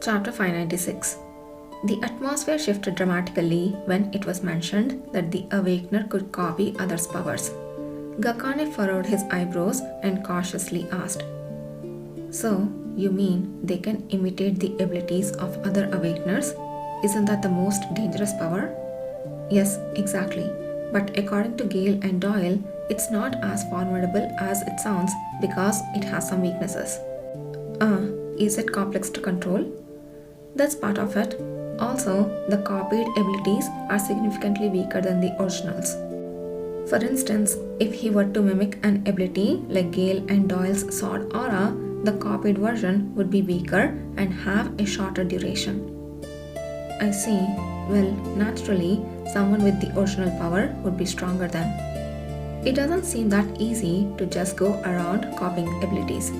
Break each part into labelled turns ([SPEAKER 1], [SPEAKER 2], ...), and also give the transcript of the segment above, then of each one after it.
[SPEAKER 1] Chapter 596. The atmosphere shifted dramatically when it was mentioned that the Awakener could copy others' powers. Gakane furrowed his eyebrows and cautiously asked, "So, you mean they can imitate the abilities of other Awakeners? Isn't that the most dangerous power?" "Yes, exactly. But according to Gale and Doyle, it's not as formidable as it sounds because it has some weaknesses." Is it complex to control?" "That's part of it. Also, the copied abilities are significantly weaker than the originals. For instance, if he were to mimic an ability like Gale and Doyle's sword aura, the copied version would be weaker and have a shorter duration." "I see. Well, naturally, someone with the original power would be stronger then. It doesn't seem that easy to just go around copying abilities.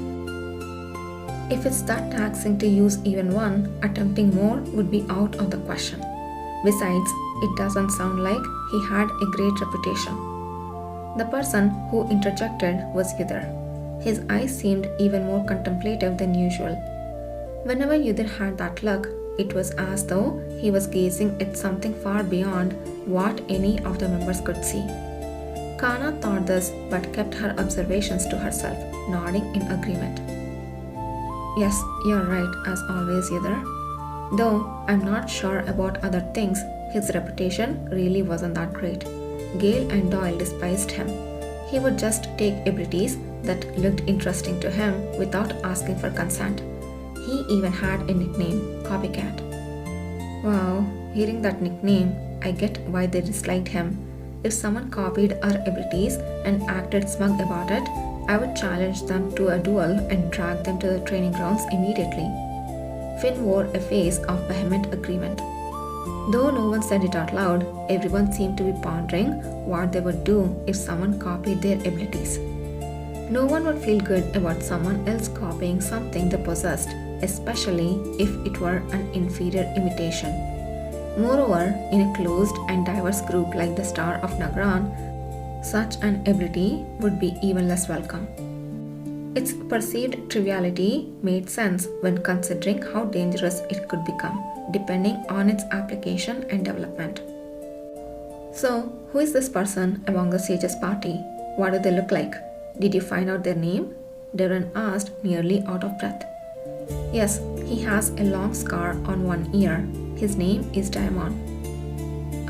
[SPEAKER 1] If it's that taxing to use even one, attempting more would be out of the question. Besides, it doesn't sound like he had a great reputation." The person who interjected was Yudhir. His eyes seemed even more contemplative than usual. Whenever Yudhir had that look, it was as though he was gazing at something far beyond what any of the members could see. Kana thought this but kept her observations to herself, nodding in agreement. "Yes, you're right, as always, Yudhir. Though I'm not sure about other things, his reputation really wasn't that great. Gale and Doyle despised him. He would just take abilities that looked interesting to him without asking for consent. He even had a nickname, Copycat." "Wow, hearing that nickname, I get why they disliked him. If someone copied our abilities and acted smug about it, I would challenge them to a duel and drag them to the training grounds immediately." Finn wore a face of vehement agreement. Though no one said it out loud, everyone seemed to be pondering what they would do if someone copied their abilities. No one would feel good about someone else copying something they possessed, especially if it were an inferior imitation. Moreover, in a closed and diverse group like the Star of Nagran, such an ability would be even less welcome. Its perceived triviality made sense when considering how dangerous it could become, depending on its application and development. "So, who is this person among the sages' party? What do they look like? Did you find out their name?" Darren asked, nearly out of breath. "Yes, he has a long scar on one ear. His name is Diamond."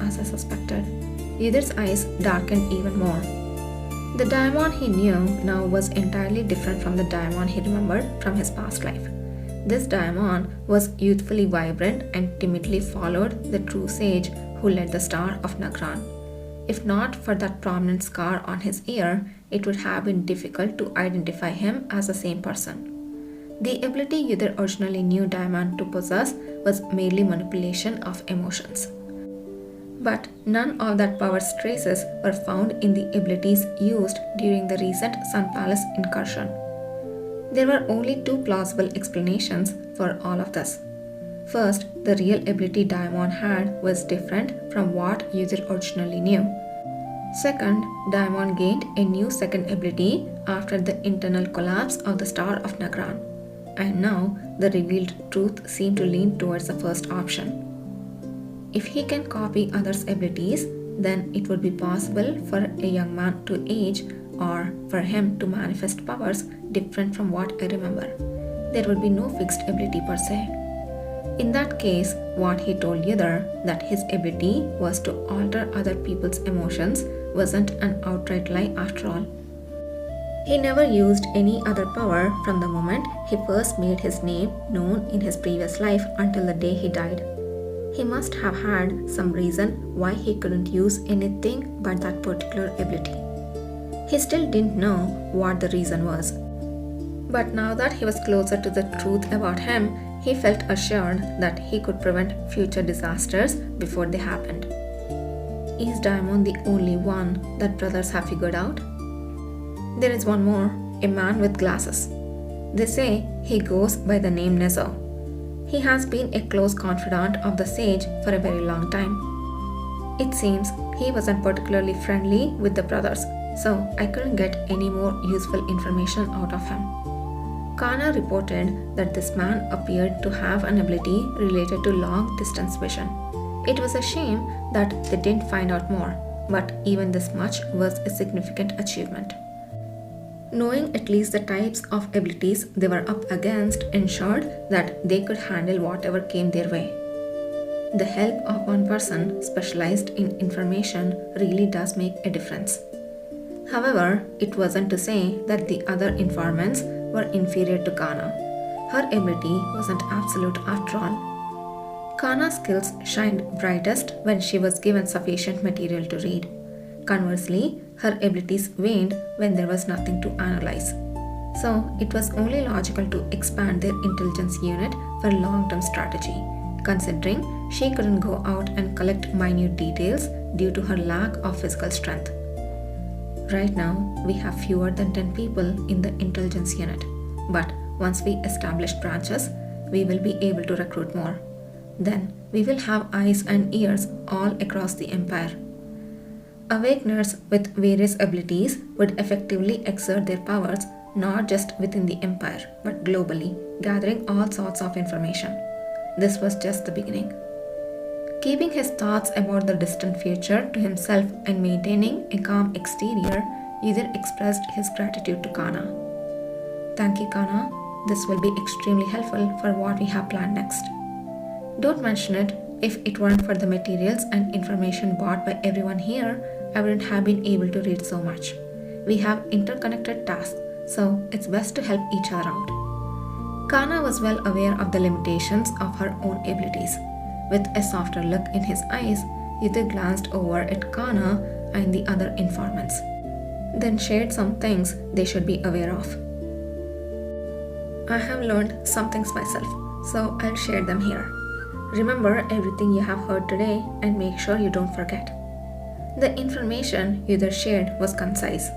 [SPEAKER 1] As I suspected, Yudhir's eyes darkened even more. The Diamond he knew now was entirely different from the Diamond he remembered from his past life. This Diamond was youthfully vibrant and timidly followed the true sage who led the Star of Nagran. If not for that prominent scar on his ear, it would have been difficult to identify him as the same person. The ability Yudhir originally knew Diamond to possess was merely manipulation of emotions. But none of that power's traces were found in the abilities used during the recent Sun Palace incursion. There were only two plausible explanations for all of this. First, the real ability Diamond had was different from what Yudhir originally knew. Second, Diamond gained a new second ability after the internal collapse of the Star of Nagran. And now, the revealed truth seemed to lean towards the first option. If he can copy others' abilities, then it would be possible for a young man to age or for him to manifest powers different from what I remember. There would be no fixed ability per se. In that case, what he told Yudhir, that his ability was to alter other people's emotions, wasn't an outright lie after all. He never used any other power from the moment he first made his name known in his previous life until the day he died. He must have had some reason why he couldn't use anything but that particular ability. He still didn't know what the reason was. But now that he was closer to the truth about him, he felt assured that he could prevent future disasters before they happened. Is Diamond the only one that brothers have figured out? There is one more, a man with glasses. They say he goes by the name Nezo. He has been a close confidant of the sage for a very long time. It seems he wasn't particularly friendly with the brothers, so I couldn't get any more useful information out of him. Kana reported that this man appeared to have an ability related to long distance vision. It was a shame that they didn't find out more, but even this much was a significant achievement. Knowing at least the types of abilities they were up against ensured that they could handle whatever came their way. The help of one person specialized in information really does make a difference. However, it wasn't to say that the other informants were inferior to Kana. Her ability wasn't absolute after all. Kana's skills shined brightest when she was given sufficient material to read. Conversely, her abilities waned when there was nothing to analyze. So, it was only logical to expand their intelligence unit for long-term strategy, considering she couldn't go out and collect minute details due to her lack of physical strength. Right now, we have fewer than 10 people in the intelligence unit, but once we establish branches, we will be able to recruit more. Then, we will have eyes and ears all across the empire. Awakeners with various abilities would effectively exert their powers not just within the empire, but globally, gathering all sorts of information. This was just the beginning. Keeping his thoughts about the distant future to himself and maintaining a calm exterior, Yudhir expressed his gratitude to Kana. Thank you, Kana. This will be extremely helpful for what we have planned next. Don't mention it. If it weren't for the materials and information bought by everyone here, I wouldn't have been able to read so much. We have interconnected tasks, so it's best to help each other out. Kana was well aware of the limitations of her own abilities. With a softer look in his eyes, Yudhir glanced over at Kana and the other informants, then shared some things they should be aware of. I have learned some things myself, so I'll share them here. Remember everything you have heard today and make sure you don't forget. The information Yudhir shared was concise.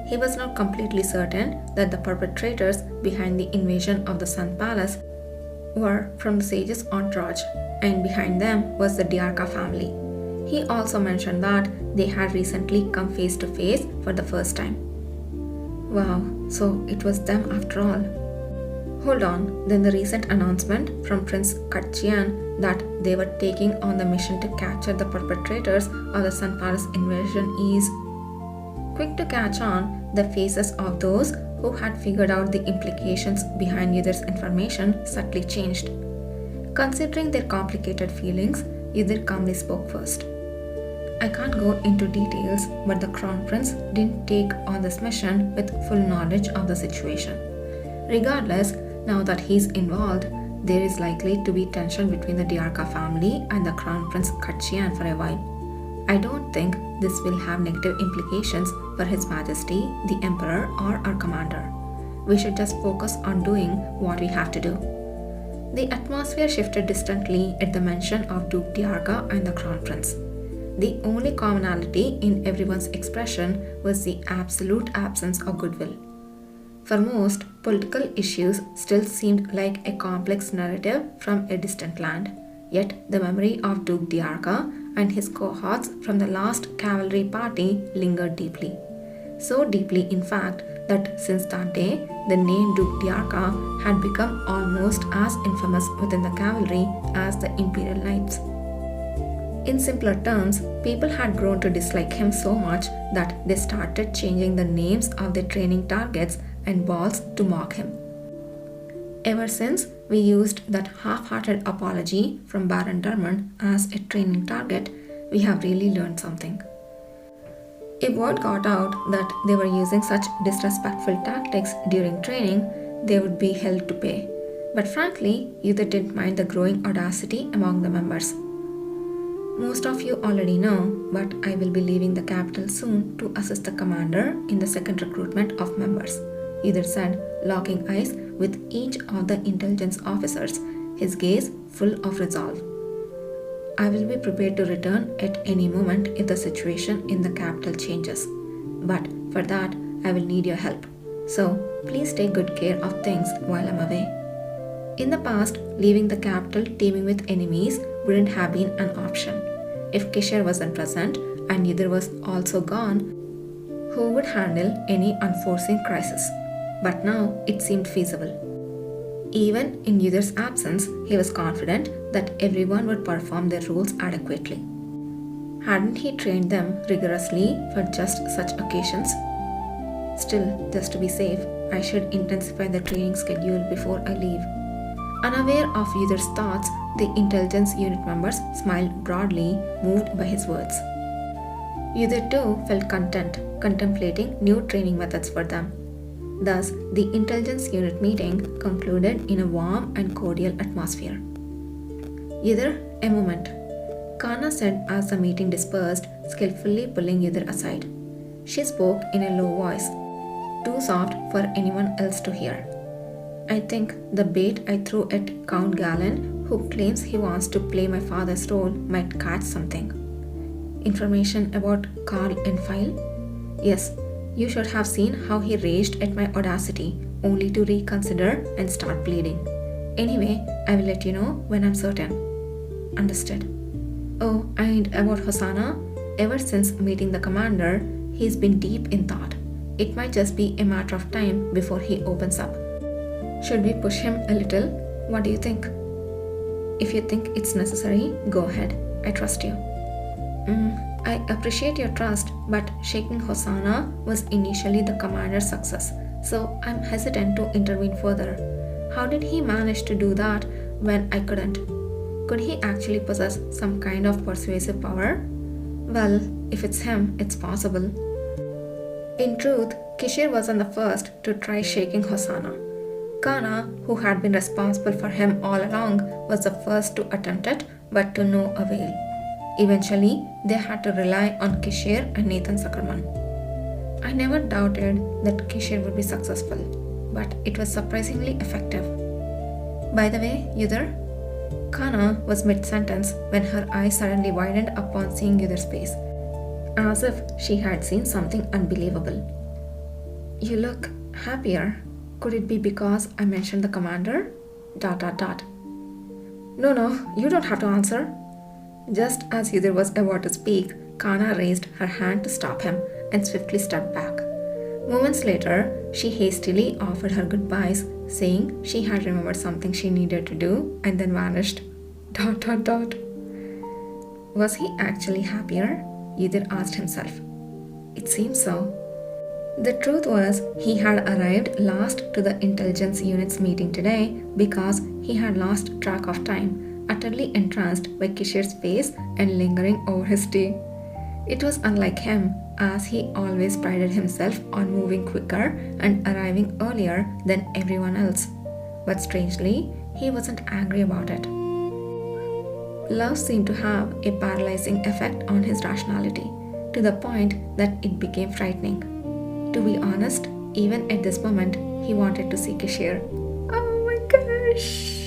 [SPEAKER 1] He was not completely certain that the perpetrators behind the invasion of the Sun Palace were from the sage's entourage, and behind them was the Diarca family. He also mentioned that they had recently come face to face for the first time. Wow, so it was them after all. Hold on, then the recent announcement from Prince Katchian that they were taking on the mission to capture the perpetrators of the Sun Palace invasion is... Quick to catch on, the faces of those who had figured out the implications behind Yudhir's information subtly changed. Considering their complicated feelings, Yudhir calmly spoke first. I can't go into details, but the Crown Prince didn't take on this mission with full knowledge of the situation. Regardless, now that he's involved, there is likely to be tension between the Diarca family and the Crown Prince Katchian for a while. I don't think this will have negative implications for His Majesty, the Emperor, or our commander. We should just focus on doing what we have to do. The atmosphere shifted distantly at the mention of Duke Diarca and the Crown Prince. The only commonality in everyone's expression was the absolute absence of goodwill. For most, political issues still seemed like a complex narrative from a distant land. Yet the memory of Duke Diarca and his cohorts from the last cavalry party lingered deeply. So deeply, in fact, that since that day, the name Duke Diarca had become almost as infamous within the cavalry as the Imperial Knights. In simpler terms, people had grown to dislike him so much that they started changing the names of their training targets and balls to mock him. Ever since we used that half-hearted apology from Baron Dermond as a training target, we have really learned something. If word got out that they were using such disrespectful tactics during training, they would be held to pay. But frankly, Yudhir didn't mind the growing audacity among the members. Most of you already know, but I will be leaving the capital soon to assist the commander in the second recruitment of members, Yudhir said, locking eyes with each of the intelligence officers, his gaze full of resolve. I will be prepared to return at any moment if the situation in the capital changes. But for that, I will need your help. So please take good care of things while I'm away. In the past, leaving the capital teeming with enemies wouldn't have been an option. If Kishar wasn't present and Yudhir was also gone, who would handle any unforeseen crisis? But now it seemed feasible. Even in Yudhir's absence, he was confident that everyone would perform their roles adequately. Hadn't he trained them rigorously for just such occasions? Still, just to be safe, I should intensify the training schedule before I leave. Unaware of Yudhir's thoughts, the intelligence unit members smiled broadly, moved by his words. Yudhir too felt content, contemplating new training methods for them. Thus, the intelligence unit meeting concluded in a warm and cordial atmosphere. Yudhir, a moment, Kana said as the meeting dispersed, skillfully pulling Yudhir aside. She spoke in a low voice, too soft for anyone else to hear. I think the bait I threw at Count Galen, who claims he wants to play my father's role, might catch something. Information about Carl Enfile? Yes, you should have seen how he raged at my audacity, only to reconsider and start pleading. Anyway, I will let you know when I'm certain. Understood. Oh, and about Hosanna, ever since meeting the commander, he's been deep in thought. It might just be a matter of time before he opens up. Should we push him a little? What do you think? If you think it's necessary, go ahead. I trust you. I appreciate your trust, but shaking Hosanna was initially the commander's success, so I'm hesitant to intervene further. How did he manage to do that when I couldn't? Could he actually possess some kind of persuasive power? Well, if it's him, it's possible. In truth, Kishir wasn't the first to try shaking Hosanna. Kana, who had been responsible for him all along, was the first to attempt it, but to no avail. Eventually, they had to rely on Kishir and Nathan Zuckerman. I never doubted that Kishir would be successful, but it was surprisingly effective. By the way, Yudhir, Kana was mid-sentence when her eyes suddenly widened upon seeing Yudhir's face, as if she had seen something unbelievable. You look happier. Could it be because I mentioned the commander? ... No, you don't have to answer. Just as Yudhir was about to speak, Kana raised her hand to stop him and swiftly stepped back. Moments later, she hastily offered her goodbyes, saying she had remembered something she needed to do and then vanished. ... Was he actually happier? Yudhir asked himself. It seems so. The truth was, he had arrived last to the intelligence unit's meeting today because he had lost track of time, utterly entranced by Kishir's face and lingering over his tea. It was unlike him, as he always prided himself on moving quicker and arriving earlier than everyone else. But strangely, he wasn't angry about it. Love seemed to have a paralyzing effect on his rationality, to the point that it became frightening. To be honest, even at this moment, he wanted to see Kishir. Oh my gosh!